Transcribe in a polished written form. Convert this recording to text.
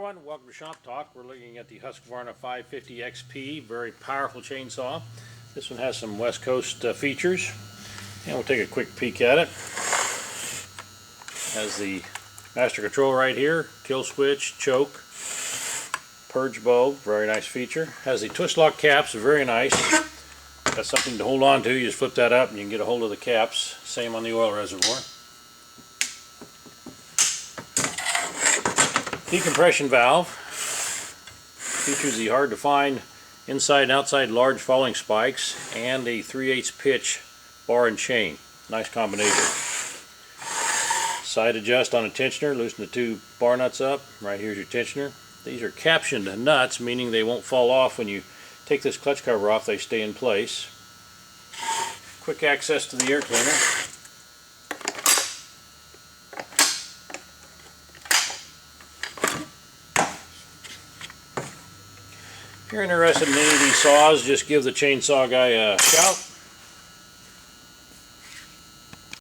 everyone, welcome to Shop Talk. We're looking at the Husqvarna 550 XP, very powerful chainsaw. This one has some Westcoast features, and we'll take a quick peek at it. Has the master control right here, kill switch, choke, purge bow, very nice feature. Has the twist lock caps, very nice. Got something to hold on to, you just flip that up and you can get a hold of the caps. Same on the oil reservoir. Decompression valve. Features the hard to find inside and outside large falling spikes and a 3/8 pitch bar and chain. Nice combination. Side adjust on a tensioner. Loosen the two bar nuts up. Right here's your tensioner. These are captioned nuts, meaning they won't fall off when you take this clutch cover off. They stay in place. Quick access to the air cleaner. If you're interested in any of these saws, just give the chainsaw guy a shout.